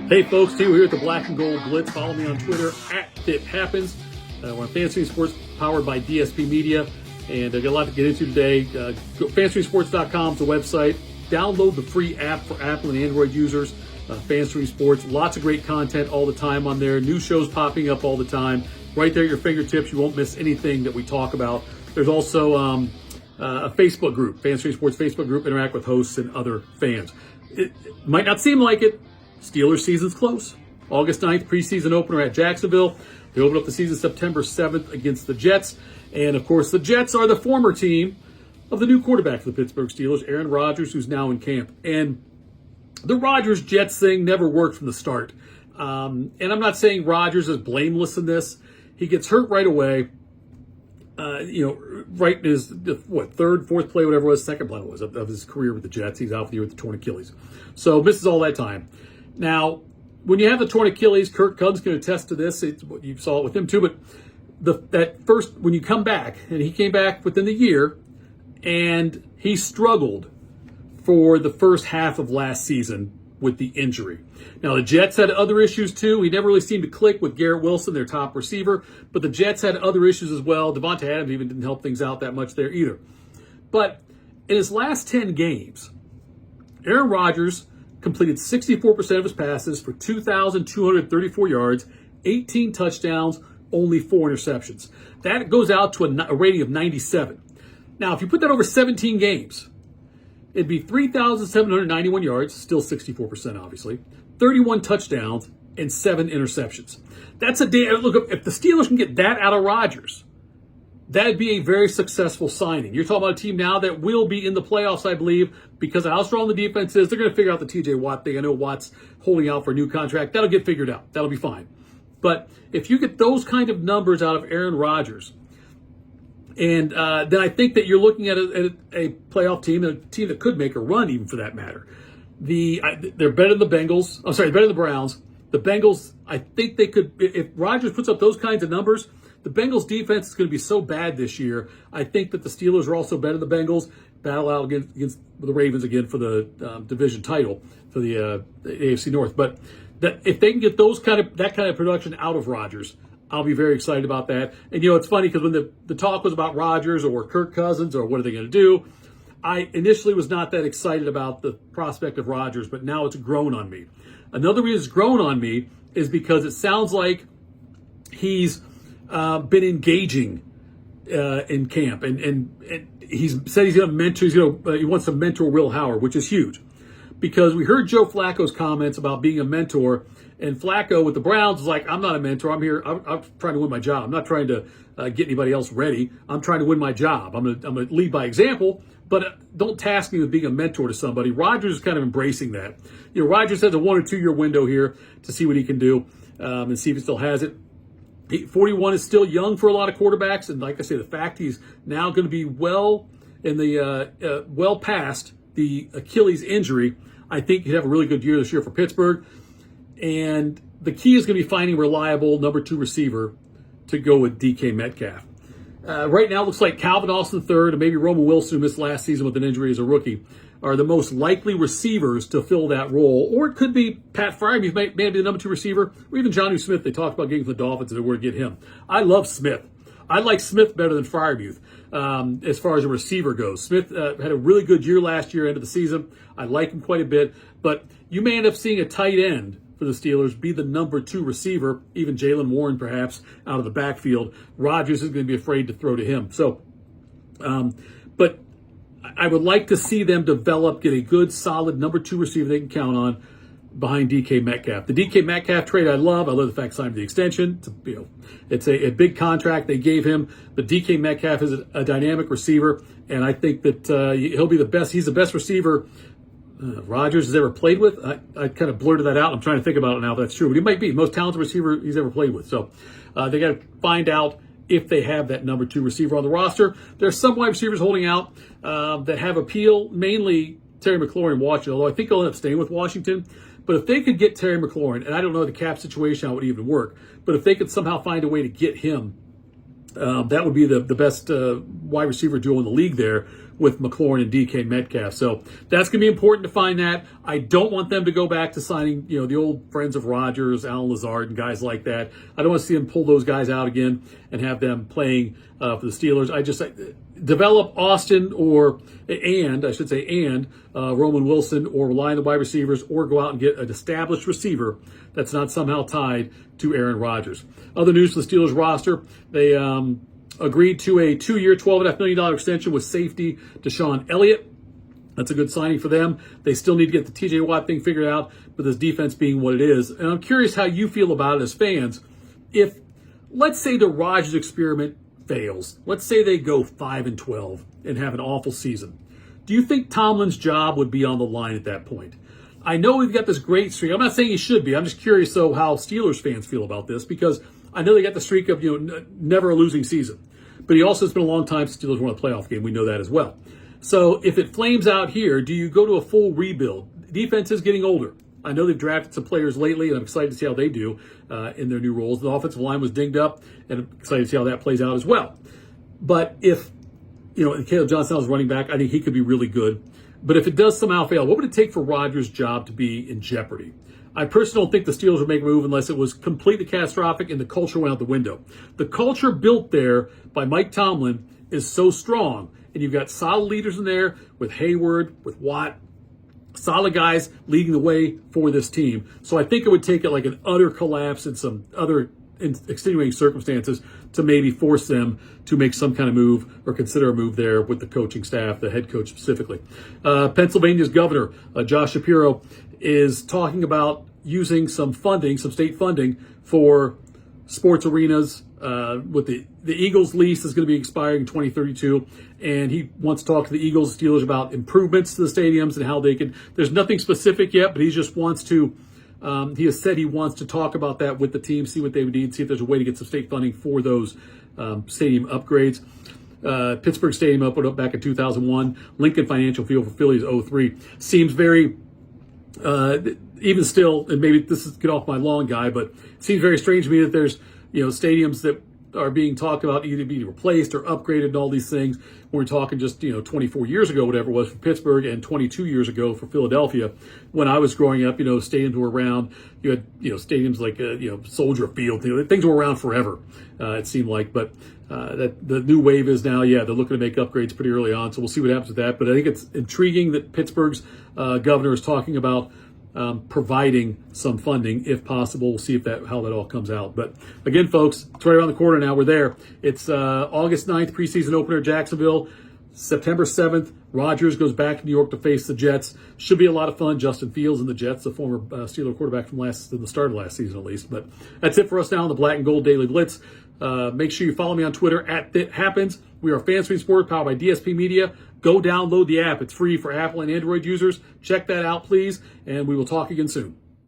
Hey folks, Tito here at the Black and Gold Blitz. Follow me on Twitter at FitHappens. We're on Fantasy Sports powered by DSP Media, and I got a lot to get into today. FantasySports.com is the website. Download the free app for Apple and Android users. Fantasy Sports, lots of great content all the time on there. New shows popping up all the time. Right there at your fingertips. You won't miss anything that we talk about. There's also a Facebook group, Fantasy Sports Facebook group. Interact with hosts and other fans. It might not seem like it. Steelers season's close. August 9th, preseason opener at Jacksonville. They open up the season September 7th against the Jets. And, of course, the Jets are the former team of the new quarterback for the Pittsburgh Steelers, Aaron Rodgers, who's now in camp. And the Rodgers-Jets thing never worked from the start. And I'm not saying Rodgers is blameless in this. He gets hurt right away. Right in his, third, fourth play, whatever it was, second play it was, of his career with the Jets. He's out for the year with the torn Achilles. So misses all that time. Now, when you have the torn Achilles, Kirk Cousins can attest to this. You saw it with him too. But that first, when you come back, and he came back within the year, and he struggled for the first half of last season with the injury. Now, the Jets had other issues too. He never really seemed to click with Garrett Wilson, their top receiver. But the Jets had other issues as well. Devontae Adams even didn't help things out that much there either. But in his last 10 games, Aaron Rodgers completed 64% of his passes for 2,234 yards, 18 touchdowns, only 4 interceptions. That goes out to a rating of 97. Now, if you put that over 17 games, it'd be 3,791 yards, still 64% obviously, 31 touchdowns, and 7 interceptions. That's look, if the Steelers can get that out of Rodgers, that'd be a very successful signing. You're talking about a team now that will be in the playoffs, I believe, because of how strong the defense is. They're going to figure out the TJ Watt thing. I know Watt's holding out for a new contract. That'll get figured out. That'll be fine. But if you get those kind of numbers out of Aaron Rodgers, and then I think that you're looking at a playoff team, a team that could make a run even for that matter. They're better than the Bengals. I'm sorry, better than the Browns. The Bengals, I think they could, if Rodgers puts up those kinds of numbers, the Bengals defense is going to be so bad this year. I think that the Steelers are also better than the Bengals. Battle out against the Ravens again for the division title for the AFC North. But if they can get that kind of production out of Rodgers, I'll be very excited about that. And, it's funny because when the talk was about Rodgers or Kirk Cousins or what are they going to do, I initially was not that excited about the prospect of Rodgers, but now it's grown on me. Another reason it's grown on me is because it sounds like he's been engaging in camp, and he's said he's going to mentor. He wants to mentor Will Howard, which is huge, because we heard Joe Flacco's comments about being a mentor, and Flacco with the Browns was like, "I'm not a mentor. I'm here. I'm trying to win my job. I'm not trying to get anybody else ready. I'm trying to win my job. I'm going to lead by example." But don't task me with being a mentor to somebody. Rodgers is kind of embracing that. Rodgers has a 1 or 2 year window here to see what he can do and see if he still has it. 41 is still young for a lot of quarterbacks, and like I say, the fact he's now going to be well past the Achilles injury, I think he'd have a really good year this year for Pittsburgh. And the key is going to be finding a reliable number 2 receiver to go with DK Metcalf. Right now, it looks like Calvin Austin III and maybe Roman Wilson, who missed last season with an injury as a rookie, are the most likely receivers to fill that role. Or it could be Pat Freiermuth, may be the number 2 receiver, or even Jonnu Smith. They talked about getting from the Dolphins if they were to get him. I love Smith. I like Smith better than Freiermuth as far as a receiver goes. Smith had a really good year last year, end of the season. I like him quite a bit. But you may end up seeing a tight end for the Steelers be the number 2 receiver, even Jaylen Warren perhaps out of the backfield. Rodgers is going to be afraid to throw to him. So, but I would like to see them get a good, solid number 2 receiver they can count on behind DK Metcalf. The DK Metcalf trade I love the fact signed for the extension. It's a big contract they gave him. But DK Metcalf is a dynamic receiver, and I think that he'll be the best. He's the best receiver Rodgers has ever played with. I kind of blurted that out. I'm trying to think about it now if that's true. But he might be the most talented receiver he's ever played with. So they got to find out if they have that number 2 receiver on the roster. There's some wide receivers holding out that have appeal, mainly Terry McLaurin in Washington, although I think he'll end up staying with Washington. But if they could get Terry McLaurin, and I don't know the cap situation, how it would even work, but if they could somehow find a way to get him, that would be the best wide receiver duo in the league there with McLaurin and DK Metcalf. So that's going to be important to find that. I don't want them to go back to signing, the old friends of Rodgers, Alan Lazard, and guys like that. I don't want to see them pull those guys out again and have them playing for the Steelers. I just develop Austin and Roman Wilson, or rely on the wide receivers, or go out and get an established receiver that's not somehow tied to Aaron Rodgers. Other news for the Steelers roster, they agreed to a 2-year, $12.5 million extension with safety Deshaun Elliott. That's a good signing for them. They still need to get the TJ Watt thing figured out, but this defense being what it is. And I'm curious how you feel about it as fans. If, let's say, the Rodgers experiment fails, let's say they go 5-12 and have an awful season, do you think Tomlin's job would be on the line at that point? I know we've got this great streak. I'm not saying he should be. I'm just curious, though, how Steelers fans feel about this, because I know they got the streak of never a losing season. But he also, it's been a long time since Steelers won a playoff game. We know that as well. So if it flames out here, do you go to a full rebuild? Defense is getting older. I know they've drafted some players lately, and I'm excited to see how they do in their new roles. The offensive line was dinged up, and I'm excited to see how that plays out as well. But if, Caleb Johnson was running back, I think he could be really good. But if it does somehow fail, what would it take for Rodgers' job to be in jeopardy? I personally don't think the Steelers would make a move unless it was completely catastrophic and the culture went out the window. The culture built there by Mike Tomlin is so strong, and you've got solid leaders in there with Hayward, with Watt, solid guys leading the way for this team. So I think it would take like an utter collapse and some other extenuating circumstances to maybe force them to make some kind of move or consider a move there with the coaching staff, the head coach specifically. Pennsylvania's governor, Josh Shapiro, is talking about using some funding, some state funding for sports arenas. With the Eagles lease is going to be expiring in 2032, and he wants to talk to the Eagles Steelers about improvements to the stadiums and how they can. There's nothing specific yet, but he just wants to. He has said he wants to talk about that with the team, see what they would need, see if there's a way to get some state funding for those stadium upgrades. Pittsburgh Stadium opened up back in 2001. Lincoln Financial Field for Phillies 03 seems very. Even still, and maybe this is get off my lawn, guy, but it seems very strange to me that there's stadiums that are being talked about either being replaced or upgraded and all these things. We're talking just 24 years ago, whatever it was for Pittsburgh, and 22 years ago for Philadelphia. When I was growing up, stadiums were around. You had stadiums like Soldier Field. Things were around forever. It seemed like, but that the new wave is now, they're looking to make upgrades pretty early on. So we'll see what happens with that. But I think it's intriguing that Pittsburgh's governor is talking about providing some funding if possible. We'll see how that all comes out. But again, folks, it's right around the corner now. We're there. It's August 9th, preseason opener, Jacksonville. September 7th, Rodgers goes back to New York to face the Jets. Should be a lot of fun. Justin Fields and the Jets, the former Steeler quarterback from the start of last season at least. But that's it for us now on the Black and Gold Daily Blitz. Make sure you follow me on Twitter @ThatHappens. We are FanStream Sports, powered by DSP Media. Go download the app. It's free for Apple and Android users. Check that out, please, and we will talk again soon.